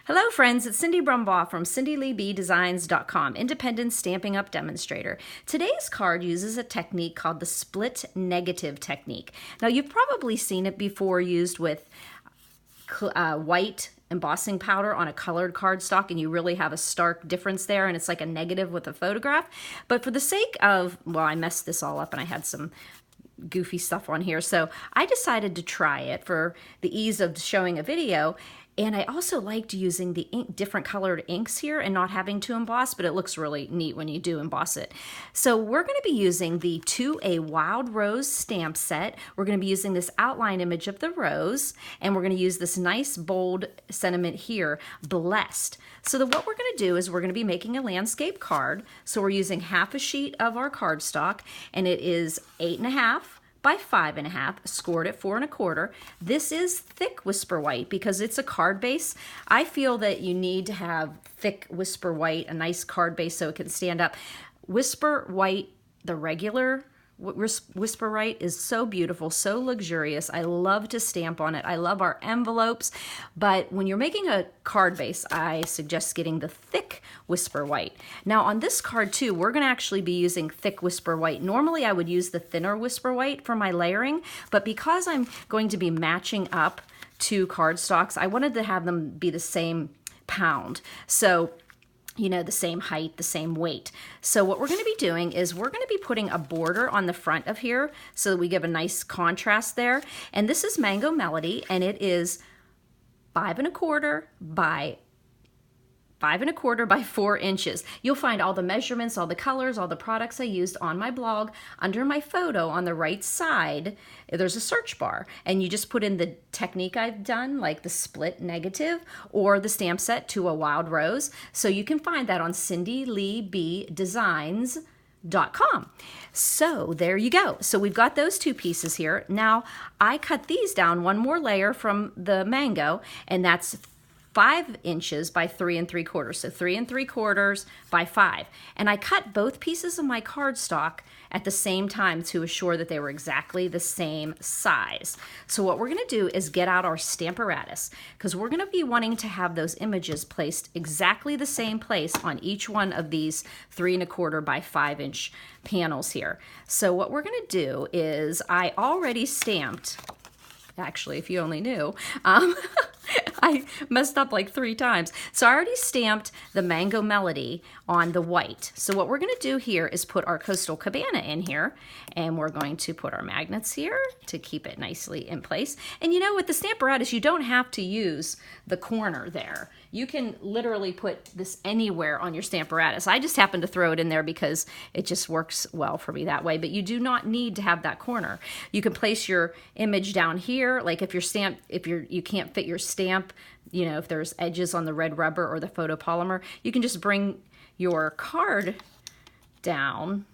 Hello friends, it's Cindy Brumbaugh from CindyLeeBDesigns.com, independent Stampin' Up! Demonstrator. Today's card uses a technique called the split negative technique. Now you've probably seen it before used with white embossing powder on a colored cardstock, and you really have a stark difference there, and it's like a negative with a photograph. But for the sake of, well, I messed this all up and I had some goofy stuff on here, so I decided to try it for the ease of showing a video. And I also liked using the different colored inks here and not having to emboss, but it looks really neat when you do emboss it. So we're going to be using the To a Wild Rose stamp set. We're going to be using this outline image of the rose, and we're going to use this nice bold sentiment here, blessed. So what we're going to do is we're going to be making a landscape card. So we're using half a sheet of our cardstock, and it is 8.5 by 5.5, scored at 4 1/4. This is thick Whisper White because it's a card base. I feel that you need to have thick Whisper White, a nice card base so it can stand up. Whisper White, the regular Whisper White, is so beautiful, so luxurious. I love to stamp on it. I love our envelopes, but when you're making a card base, I suggest getting the thick Whisper White. Now on this card too, we're going to actually be using thick Whisper White. Normally I would use the thinner Whisper White for my layering, but because I'm going to be matching up two cardstocks, I wanted to have them be the same pound. So you know, the same height, the same weight. So what we're going to be doing is we're going to be putting a border on the front of here so that we give a nice contrast there. And this is Mango Melody, and it is 5 1/4 by 5 1/4 by 4 inches. You'll find all the measurements, all the colors, all the products I used on my blog. Under my photo on the right side, there's a search bar, and you just put in the technique I've done, like the split negative or the stamp set To a Wild Rose. So you can find that on CindyLeeBDesigns.com. So there you go. So we've got those two pieces here. Now I cut these down one more layer from the mango, and that's 5 inches by 3 3/4, so 3 3/4 by 5. And I cut both pieces of my cardstock at the same time to assure that they were exactly the same size. So what we're going to do is get out our Stamparatus, because we're going to be wanting to have those images placed exactly the same place on each one of these 3 1/4 by 5 inch panels here. So what we're going to do is I already stamped, actually, if you only knew, I messed up like 3 times. So I already stamped the Mango Melody on the white. So what we're going to do here is put our Coastal Cabana in here, and we're going to put our magnets here to keep it nicely in place. And you know, with the Stamparatus, you don't have to use the corner there. You can literally put this anywhere on your Stamparatus. I just happen to throw it in there because it just works well for me that way, but you do not need to have that corner. You can place your image down here, like if you can't fit your stamp, you know, if there's edges on the red rubber or the photopolymer, you can just bring your card down.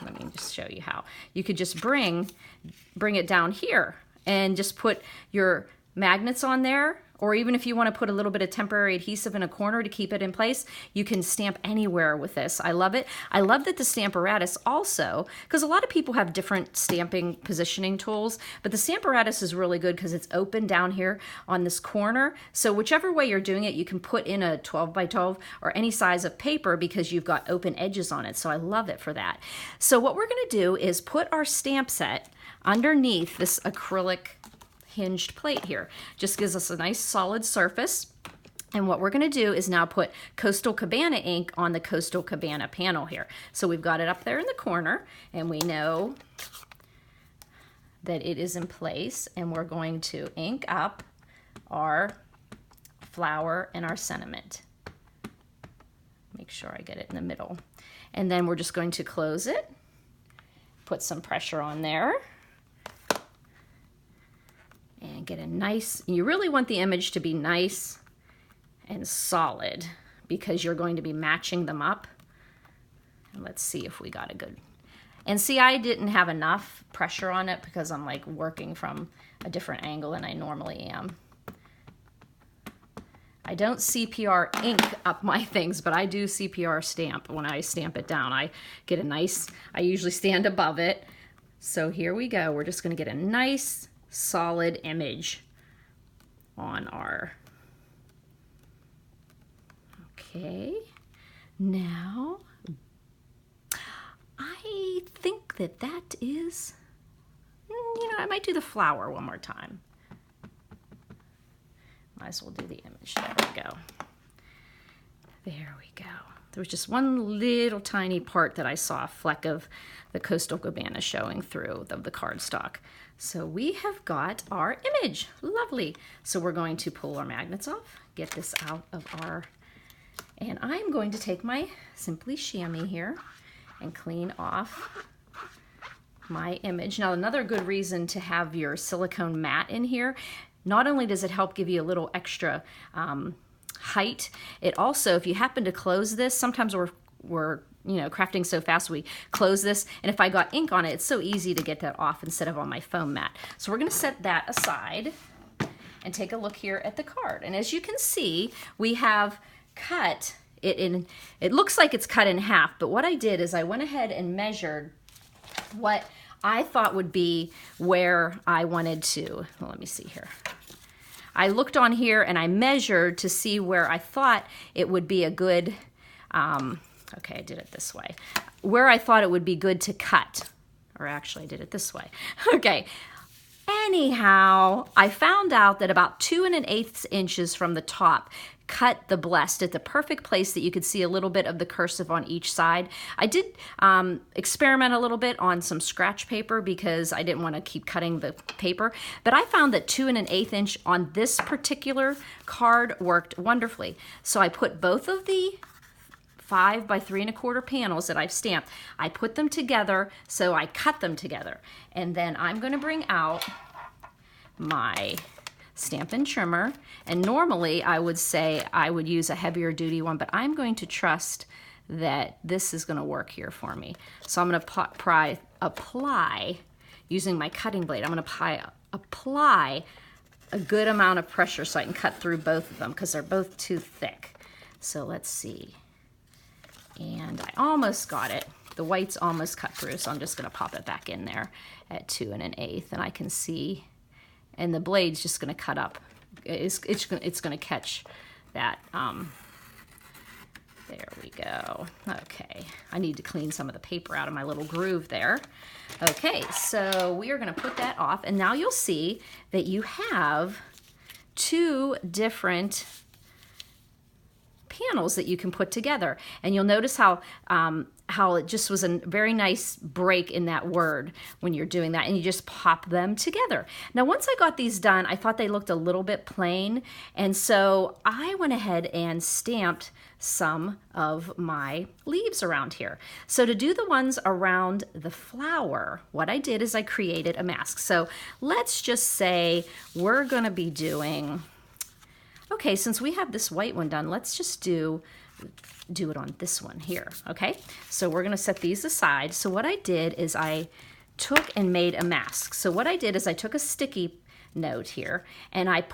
Let me just show you how. You could just bring it down here and just put your magnets on there. Or even if you want to put a little bit of temporary adhesive in a corner to keep it in place, you can stamp anywhere with this. I love it. I love that the Stamparatus also, because a lot of people have different stamping positioning tools, but the Stamparatus is really good because it's open down here on this corner. So whichever way you're doing it, you can put in a 12 by 12 or any size of paper because you've got open edges on it. So I love it for that. So what we're going to do is put our stamp set underneath this acrylic hinged plate here. Just gives us a nice solid surface. And what we're going to do is now put Coastal Cabana ink on the Coastal Cabana panel here. So we've got it up there in the corner, and we know that it is in place, and we're going to ink up our flower and our sentiment. Make sure I get it in the middle. And then we're just going to close it, put some pressure on there, and get a nice, you really want the image to be nice and solid because you're going to be matching them up. And let's see if we got a good, and see, I didn't have enough pressure on it because I'm like working from a different angle than I normally am. I don't CPR ink up my things, but I do CPR stamp. When I stamp it down, I get a nice, I usually stand above it. So here we go. We're just going to get a nice solid image on our Okay, now I think that that is, I might do the flower one more time. Might as well do the image. There we go. There we go. There was just one little tiny part that I saw, a fleck of the Coastal Cabana showing through of the cardstock. So we have got our image. Lovely. So we're going to pull our magnets off, get this out of our, and I'm going to take my Simply Chamois here and clean off my image. Now, another good reason to have your silicone mat in here, not only does it help give you a little extra height, it also, if you happen to close this, sometimes we're crafting so fast we close this, and if I got ink on it, it's so easy to get that off instead of on my foam mat. So we're going to set that aside and take a look here at the card. And as you can see, we have cut it in, it looks like it's cut in half, but what I did is I went ahead and measured what I thought would be where I wanted to, well, let me see here. I looked on here and I measured to see where I thought it would be a good, okay, I did it this way, where I thought it would be good to cut, or actually I did it this way. Okay, anyhow, I found out that about 2 1/8 inches from the top cut the blessed at the perfect place that you could see a little bit of the cursive on each side. I did experiment a little bit on some scratch paper because I didn't want to keep cutting the paper, but I found that 2 1/8 inch on this particular card worked wonderfully. So I put both of the 5 by 3 1/4 panels that I've stamped, I put them together, so I cut them together. And then I'm going to bring out my Stampin' Trimmer, and normally I would say I would use a heavier duty one, but I'm going to trust that this is going to work here for me. So I'm going to apply using my cutting blade. I'm going to apply a good amount of pressure so I can cut through both of them because they're both too thick. So let's see. And I almost got it. The white's almost cut through, so I'm just going to pop it back in there at 2 1/8, and I can see. And the blade's just going to cut up. It's going to catch that. There we go. Okay, I need to clean some of the paper out of my little groove there. Okay, so we are going to put that off, and now you'll see that you have 2 different panels that you can put together, and you'll notice how it just was a very nice break in that word when you're doing that, and you just pop them together. Now, once I got these done, I thought they looked a little bit plain, and so I went ahead and stamped some of my leaves around here. So to do the ones around the flower, what I did is I created a mask. So let's just say we're going to be doing, okay, since we have this white one done, let's just do it on this one here, okay? So we're gonna set these aside. So what I did is I took and made a mask. So what I did is I took a sticky note here and I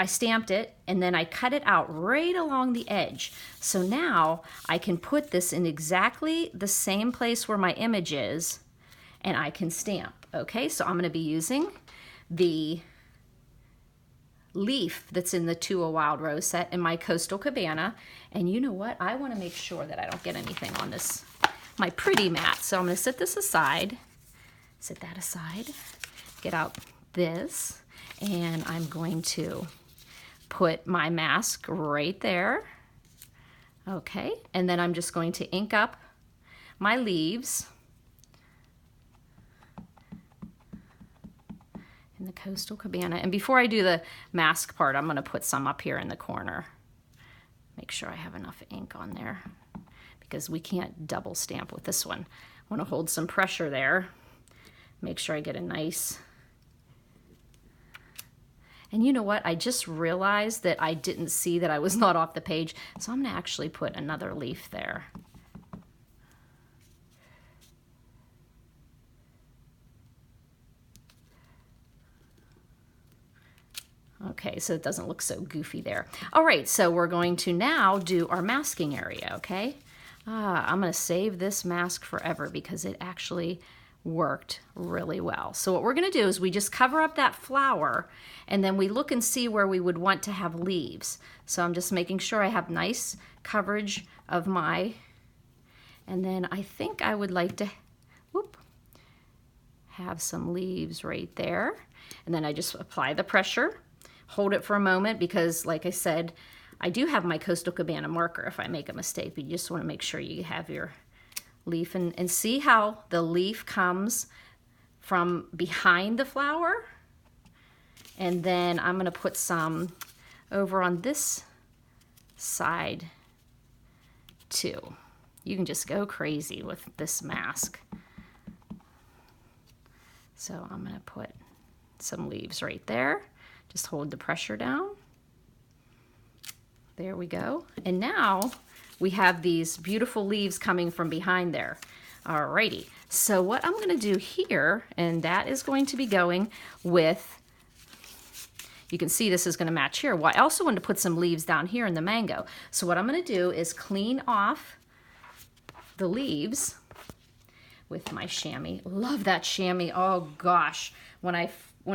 stamped it, and then I cut it out right along the edge. So now I can put this in exactly the same place where my image is, and I can stamp, okay? So I'm gonna be using the leaf that's in the To a Wild Rose set in my Coastal Cabana. And you know what? I want to make sure that I don't get anything on this, my pretty mat. So I'm going to set this aside, set that aside, get out this, and I'm going to put my mask right there. Okay, and then I'm just going to ink up my leaves in the Coastal Cabana. And before I do the mask part, I'm going to put some up here in the corner. Make sure I have enough ink on there because we can't double stamp with this one. I want to hold some pressure there. Make sure I get a nice... And you know what? I just realized that I didn't see that I was not off the page, so I'm going to actually put another leaf there. Okay, so it doesn't look so goofy there. All right, so we're going to now do our masking area, okay? I'm going to save this mask forever because it actually worked really well. So what we're going to do is we just cover up that flower, and then we look and see where we would want to have leaves. So I'm just making sure I have nice coverage of my, and then I think I would like to have some leaves right there. And then I just apply the pressure, hold it for a moment, because like I said, I do have my Coastal Cabana marker if I make a mistake, but you just want to make sure you have your leaf, and see how the leaf comes from behind the flower. And then I'm going to put some over on this side too. You can just go crazy with this mask. So I'm going to put some leaves right there. Just hold the pressure down. There we go. And now we have these beautiful leaves coming from behind there. Alrighty. So what I'm going to do here, and that is going to be going with, you can see this is going to match here. Well, I also want to put some leaves down here in the mango. So what I'm going to do is clean off the leaves with my chamois. Love that chamois. Oh gosh. When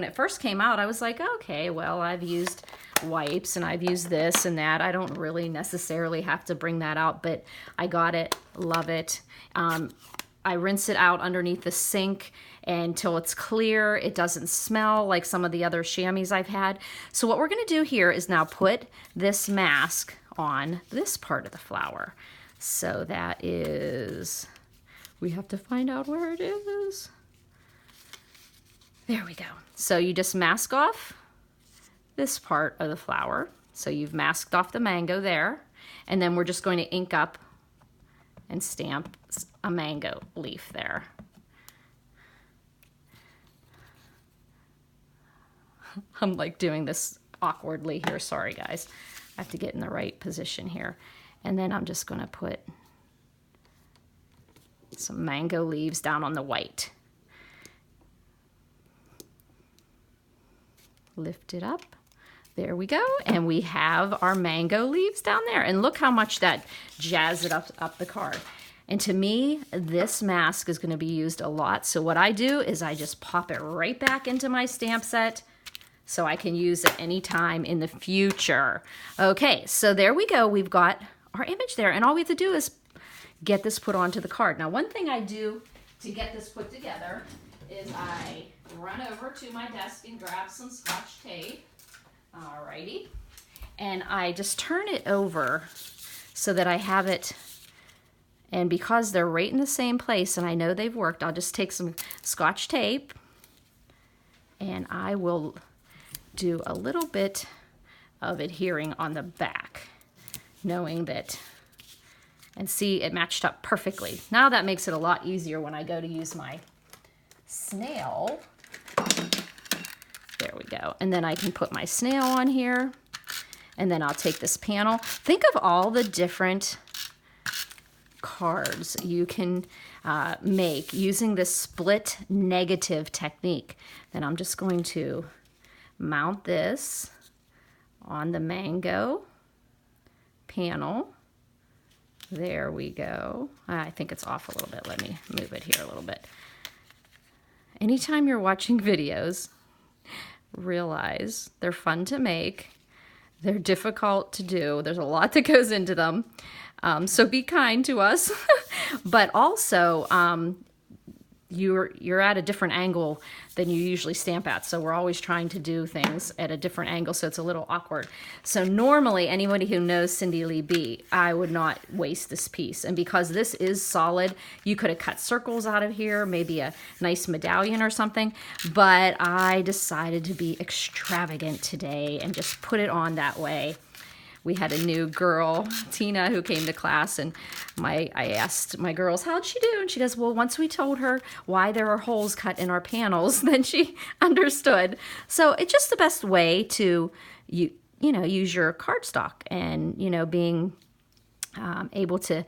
it first came out, I was like, okay, well, I've used wipes and I've used this and that. I don't really necessarily have to bring that out, but I got it. Love it. I rinse it out underneath the sink until it's clear. It doesn't smell like some of the other chamois I've had. So what we're going to do here is now put this mask on this part of the flower. So that is, we have to find out where it is. There we go. So you just mask off this part of the flower. So you've masked off the mango there. And then we're just going to ink up and stamp a mango leaf there. I'm like doing this awkwardly here. Sorry, guys. I have to get in the right position here. And then I'm just going to put some mango leaves down on the white. Lift it up. There we go. And we have our mango leaves down there. And look how much that jazzed it up the card. And to me, this mask is going to be used a lot. So what I do is I just pop it right back into my stamp set so I can use it anytime in the future. Okay, so there we go. We've got our image there. And all we have to do is get this put onto the card. Now, one thing I do to get this put together is I run over to my desk and grab some Scotch tape. Alrighty. And I just turn it over so that I have it, and because they're right in the same place and I know they've worked, I'll just take some Scotch tape and I will do a little bit of adhering on the back, knowing that, and see, it matched up perfectly. Now that makes it a lot easier when I go to use my snail. There we go. And then I can put my snail on here, and then I'll take this panel. Think of all the different cards you can make using this split negative technique. Then I'm just going to mount this on the mango panel. There we go. I think it's off a little bit. Let me move it here a little bit. Anytime you're watching videos, realize they're fun to make. They're difficult to do. There's a lot that goes into them. So be kind to us. But also, you're at a different angle than you usually stamp at. So we're always trying to do things at a different angle, so it's a little awkward. So normally, anybody who knows Cindy Lee B, I would not waste this piece. And because this is solid, you could have cut circles out of here, maybe a nice medallion or something. But I decided to be extravagant today and just put it on that way. We had a new girl, Tina, who came to class, and I asked my girls, how'd she do? And she goes, well, once we told her why there are holes cut in our panels, then she understood. So it's just the best way to, use your cardstock and, being able to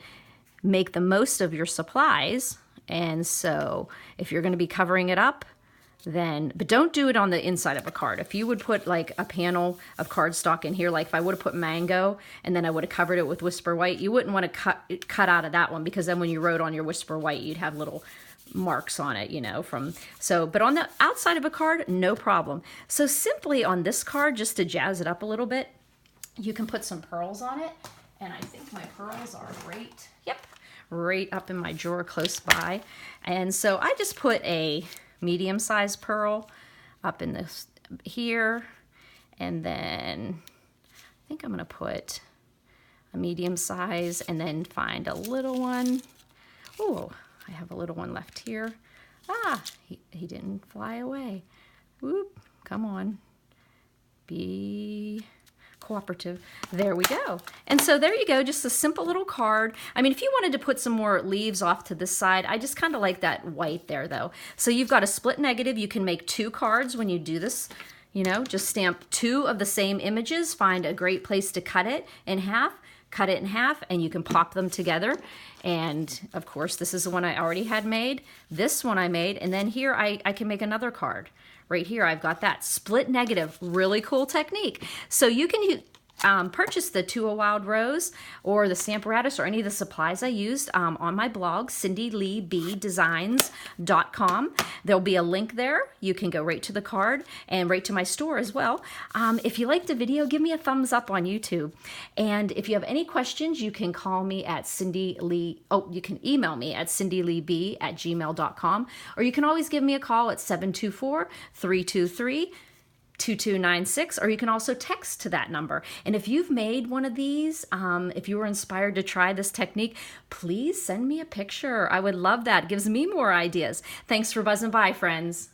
make the most of your supplies. And so if you're going to be covering it up, but don't do it on the inside of a card. If you would put like a panel of cardstock in here, like if I would have put mango and then I would have covered it with Whisper White, you wouldn't want to cut out of that one, because then when you wrote on your Whisper White, you'd have little marks on it, but on the outside of a card, no problem. So simply on this card, just to jazz it up a little bit, you can put some pearls on it. And I think my pearls are right up in my drawer close by. And so I just put a medium-sized pearl up in this here. And then I think I'm going to put a medium size and then find a little one. Oh, I have a little one left here. He didn't fly away. Whoop, come on. Be cooperative. There we go. And so there you go, just a simple little card. I mean, if you wanted to put some more leaves off to this side, I just kind of like that white there though. So you've got a split negative. You can make 2 cards when you do this. Just stamp 2 of the same images, find a great place to cut it in half, and you can pop them together. And of course, this is the one I already had made. This one I made, and then here I can make another card. Right here, I've got that split negative, really cool technique. So you can purchase the To a Wild Rose or the Stamparatus or any of the supplies I used on my blog, CindyLeeBDesigns.com. There'll be a link there. You can go right to the card and right to my store as well. If you liked the video, give me a thumbs up on YouTube. And if you have any questions, you can call me at you can email me at cindyleeb@gmail.com, or you can always give me a call at 724-323-2296, or you can also text to that number. And if you've made one of these, if you were inspired to try this technique, please send me a picture. I would love that. It gives me more ideas. Thanks for buzzing by, friends.